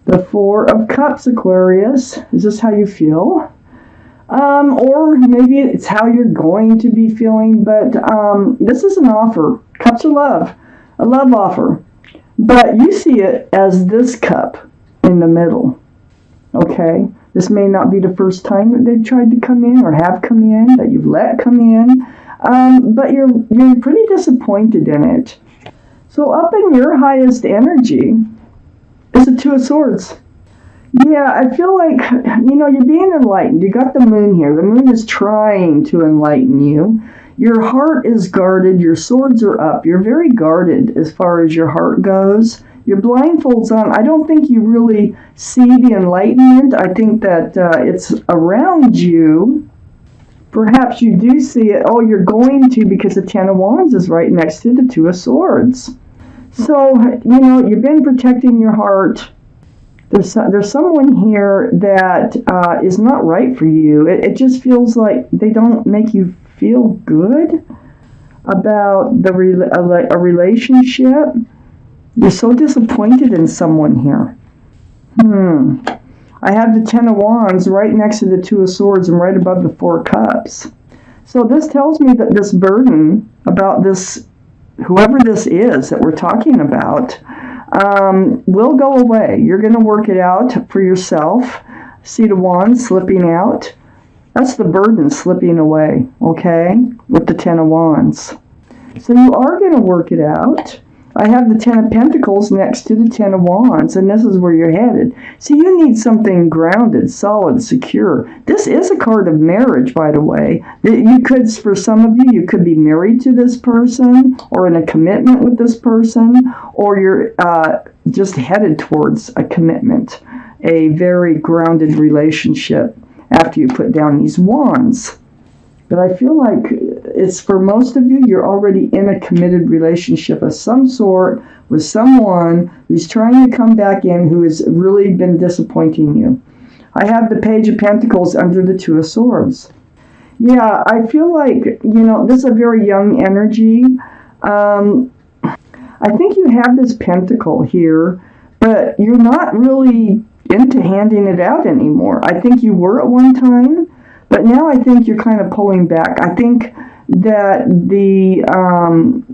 The Four of Cups, Aquarius. Is this how you feel? Or maybe it's how you're going to be feeling, but this is an offer. Cups of love, a love offer. But you see it as this cup in the middle, okay? This may not be the first time that they've tried to come in or have come in, that you've let come in, but you're pretty disappointed in it. So up in your highest energy is the Two of Swords. Yeah, I feel like, you're being enlightened. You got the moon here. The moon is trying to enlighten you. Your heart is guarded. Your swords are up. You're very guarded as far as your heart goes. Your blindfold's on. I don't think you really see the enlightenment. I think that it's around you. Perhaps you do see it. Oh, you're going to, because the Ten of Wands is right next to the Two of Swords. So, you've been protecting your heart. There's someone here that is not right for you. It just feels like they don't make you feel good about a relationship. You're so disappointed in someone here. I have the Ten of Wands right next to the Two of Swords and right above the Four of Cups. So this tells me that this burden about this, whoever this is that we're talking about, will go away. You're going to work it out for yourself. See the wand slipping out? That's the burden slipping away, okay? With the Ten of Wands. So you are going to work it out. I have the Ten of Pentacles next to the Ten of Wands, and this is where you're headed. So you need something grounded, solid, secure. This is a card of marriage, by the way. You could, for some of you, you could be married to this person, or in a commitment with this person, or you're just headed towards a commitment, a very grounded relationship after you put down these wands. But I feel like it's for most of you, you're already in a committed relationship of some sort with someone who's trying to come back in, who has really been disappointing you. I have the Page of Pentacles under the Two of Swords. Yeah, I feel like, this is a very young energy. I think you have this pentacle here, but you're not really into handing it out anymore. I think you were at one time, but now I think you're kind of pulling back. I think that the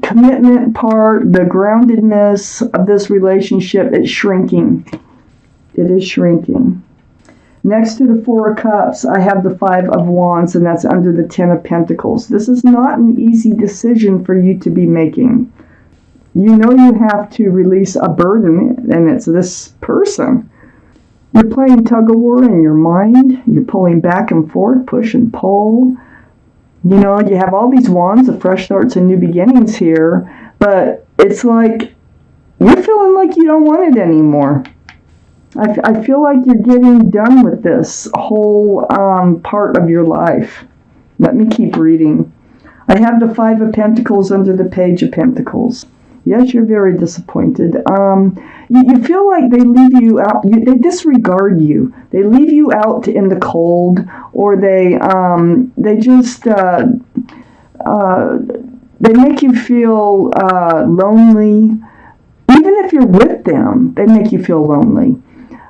commitment part, the groundedness of this relationship is shrinking. It is shrinking. Next to the Four of Cups, I have the Five of Wands, and that's under the Ten of Pentacles. This is not an easy decision for you to be making. You know you have to release a burden, and it's this person. You're playing tug-of-war in your mind. You're pulling back and forth, push and pull. You have all these wands of fresh starts and new beginnings here, but it's like you're feeling like you don't want it anymore. I feel like you're getting done with this whole part of your life. Let me keep reading. I have the Five of Pentacles under the Page of Pentacles. Yes, you're very disappointed. You feel like they leave you out. They disregard you. They leave you out in the cold, or they just they make you feel lonely. Even if you're with them, they make you feel lonely.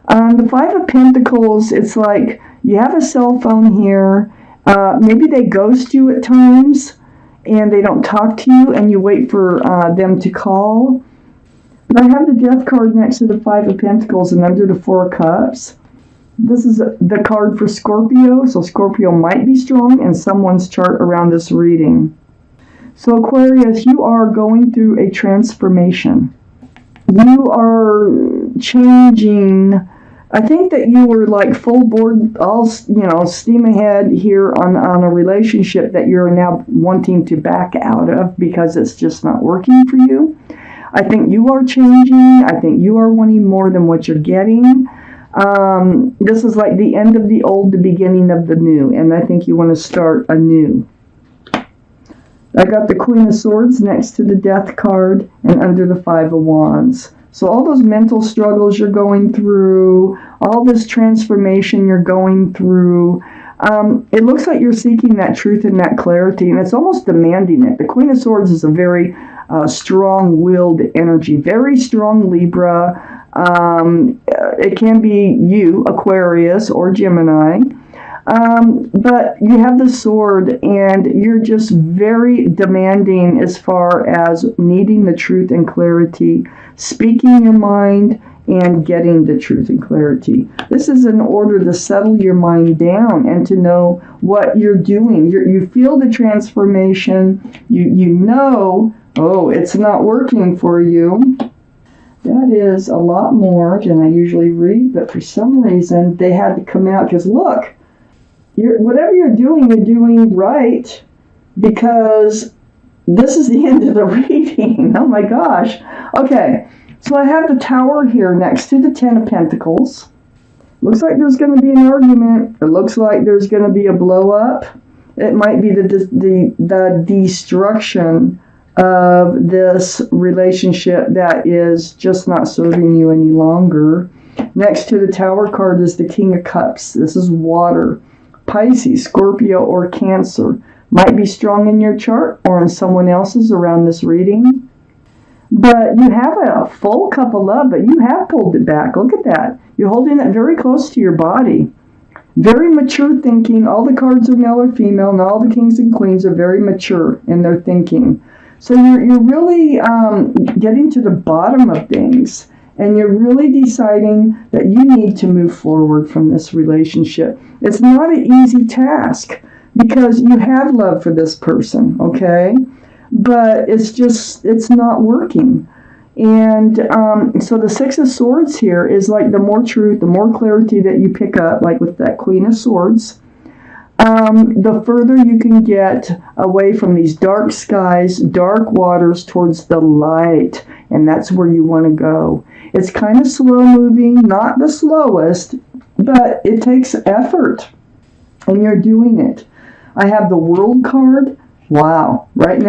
The Five of Pentacles, it's like you have a cell phone here. Maybe they ghost you at times, and they don't talk to you, and you wait for them to call. But I have the Death card next to the Five of Pentacles and under the Four of Cups. This is the card for Scorpio, so Scorpio might be strong in someone's chart around this reading. So Aquarius, you are going through a transformation. You are changing. I think that you were like full board, all steam ahead here on a relationship that you're now wanting to back out of because it's just not working for you. I think you are changing. I think you are wanting more than what you're getting. This is like the end of the old, the beginning of the new, and I think you want to start anew. I got the Queen of Swords next to the Death card and under the Five of Wands. So all those mental struggles you're going through, all this transformation you're going through, it looks like you're seeking that truth and that clarity, and it's almost demanding it. The Queen of Swords is a very strong-willed energy, very strong Libra. It can be you, Aquarius or Gemini. But you have the sword and you're just very demanding as far as needing the truth and clarity, speaking your mind and getting the truth and clarity. This is in order to settle your mind down and to know what you're doing. You feel the transformation. You know, oh, it's not working for you. That is a lot more than I usually read, but for some reason they had to come out because look, whatever you're doing right, because this is the end of the reading. Oh my gosh. Okay, so I have the Tower here next to the Ten of Pentacles. Looks like there's going to be an argument. It looks like there's going to be a blow up. It might be the destruction of this relationship that is just not serving you any longer. Next to the Tower card is the King of Cups. This is water. Pisces, Scorpio, or Cancer might be strong in your chart or in someone else's around this reading. But you have a full cup of love, but you have pulled it back. Look at that. You're holding it very close to your body. Very mature thinking. All the cards are male or female, and all the kings and queens are very mature in their thinking. So you're really getting to the bottom of things. And you're really deciding that you need to move forward from this relationship. It's not an easy task because you have love for this person, okay? But it's not working. And so the Six of Swords here is like the more truth, the more clarity that you pick up, like with that Queen of Swords, the further you can get away from these dark skies, dark waters towards the light. And that's where you want to go. It's kind of slow moving, not the slowest, but it takes effort, and you're doing it. I have the World card. Wow, right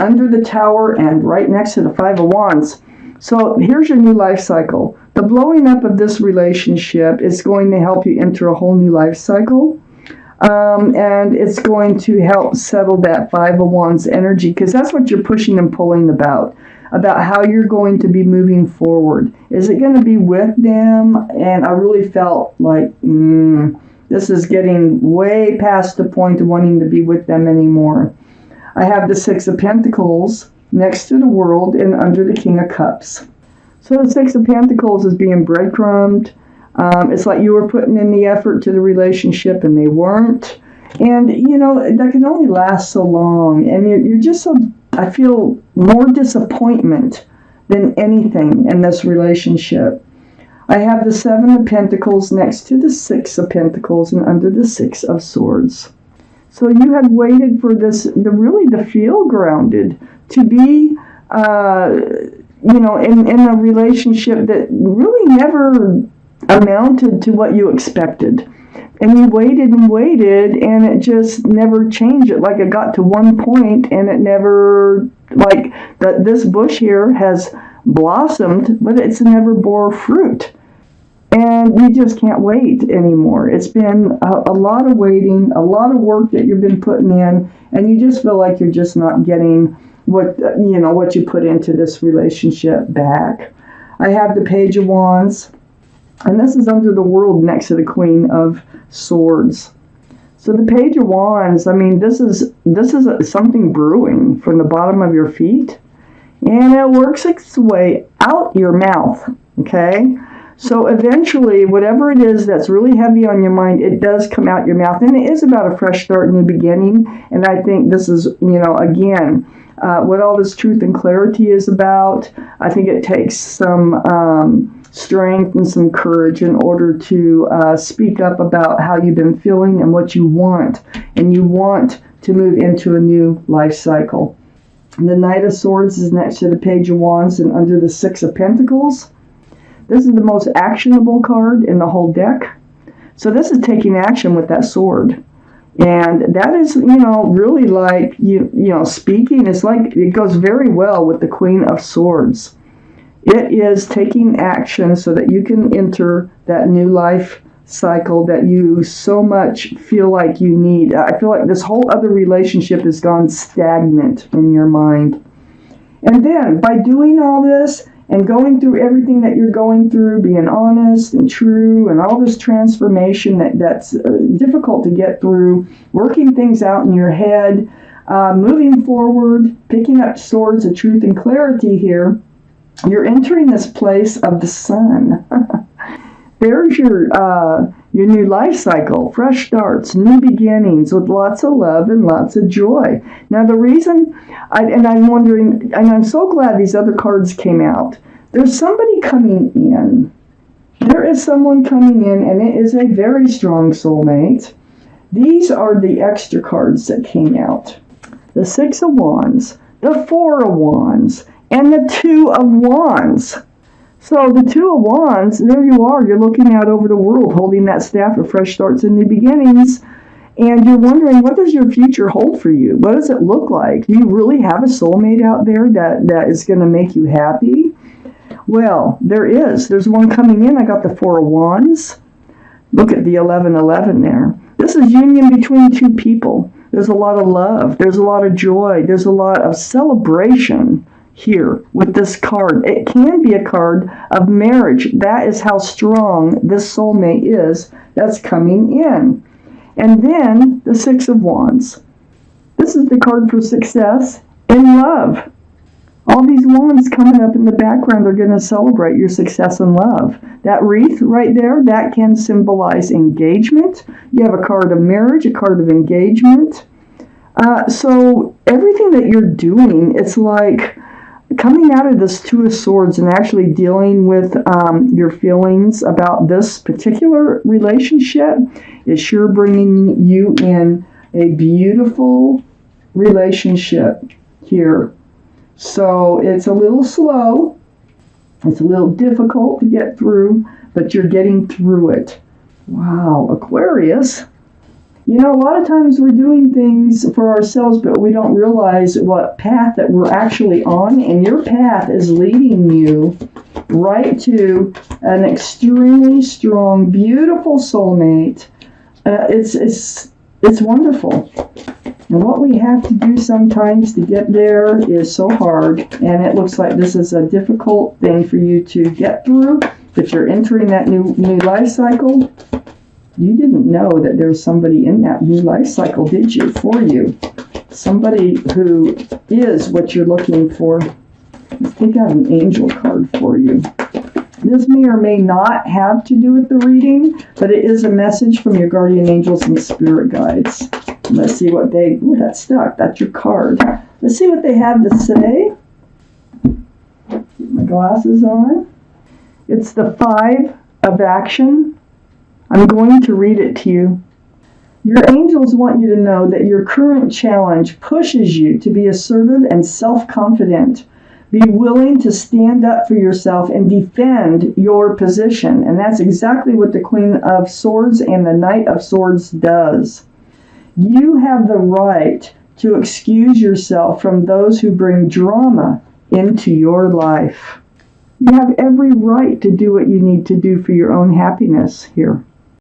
under the Tower and right next to the Five of Wands. So here's your new life cycle. The blowing up of this relationship is going to help you enter a whole new life cycle. And it's going to help settle that Five of Wands energy, because that's what you're pushing and pulling about how you're going to be moving forward. Is it going to be with them? And I really felt like this is getting way past the point of wanting to be with them anymore. I have the Six of Pentacles next to the World and under the King of Cups. So the Six of Pentacles is being breadcrumbed. It's like you were putting in the effort to the relationship and they weren't. And, that can only last so long. And you're just so, I feel more disappointment than anything in this relationship. I have the Seven of Pentacles next to the Six of Pentacles and under the Six of Swords. So you had waited for this, to feel grounded, to be, in a relationship that really never amounted to what you expected. And you waited and waited, and it just never changed. It like it got to one point, and it never, like this bush here has blossomed, but it's never bore fruit. And you just can't wait anymore. It's been a lot of waiting, a lot of work that you've been putting in, and you just feel like you're just not getting what you put into this relationship back. I have the Page of Wands, and this is under the World next to the Queen of Swords. So the Page of Wands, this is something brewing from the bottom of your feet, and it works its way out your mouth, okay? So eventually, whatever it is that's really heavy on your mind, it does come out your mouth, and it is about a fresh start, new beginning, and I think this is, again, what all this truth and clarity is about. I think it takes some strength and some courage in order to speak up about how you've been feeling and what you want. And you want to move into a new life cycle. The Knight of Swords is next to the Page of Wands and under the Six of Pentacles. This is the most actionable card in the whole deck. So this is taking action with that sword. And that is, really like, speaking. It's like it goes very well with the Queen of Swords. It is taking action so that you can enter that new life cycle that you so much feel like you need. I feel like this whole other relationship has gone stagnant in your mind. And then by doing all this and going through everything that you're going through, being honest and true, and all this transformation that's difficult to get through, working things out in your head, moving forward, picking up swords of truth and clarity here, you're entering this place of the sun. There's your new life cycle, fresh starts, new beginnings with lots of love and lots of joy. Now the reason, I'm wondering, and I'm so glad these other cards came out, there's somebody coming in. There is someone coming in, and it is a very strong soulmate. These are the extra cards that came out. The Six of Wands, the Four of Wands, and the Two of Wands. So the Two of Wands, there you are. You're looking out over the world, holding that staff of fresh starts and new beginnings. And you're wondering, what does your future hold for you? What does it look like? Do you really have a soulmate out there that is going to make you happy? Well, there is. There's one coming in. I got the Four of Wands. Look at the 1111 there. This is union between two people. There's a lot of love. There's a lot of joy. There's a lot of celebration here with this card. It can be a card of marriage. That is how strong this soulmate is that's coming in. And then the Six of Wands. This is the card for success in love. All these wands coming up in the background are going to celebrate your success in love. That wreath right there, that can symbolize engagement. You have a card of marriage, a card of engagement. So everything that you're doing, it's like coming out of this Two of Swords and actually dealing with your feelings about this particular relationship is sure bringing you in a beautiful relationship here. So it's a little slow, it's a little difficult to get through, but you're getting through it. Wow, Aquarius. You know, a lot of times we're doing things for ourselves, but we don't realize what path that we're actually on, and your path is leading you right to an extremely strong, beautiful soulmate. It's wonderful. And what we have to do sometimes to get there is so hard, and it looks like this is a difficult thing for you to get through, but you're entering that new life cycle. You didn't know that there's somebody in that new life cycle, did you, for you? Somebody who is what you're looking for. Let's take out an angel card for you. This may or may not have to do with the reading, but it is a message from your guardian angels and spirit guides. Let's see what they... Ooh, that's stuck. That's your card. Let's see what they have to say. Keep my glasses on. It's the Five of Action. I'm going to read it to you. Your angels want you to know that your current challenge pushes you to be assertive and self-confident. Be willing to stand up for yourself and defend your position. And that's exactly what the Queen of Swords and the Knight of Swords does. You have the right to excuse yourself from those who bring drama into your life. You have every right to do what you need to do for your own happiness here.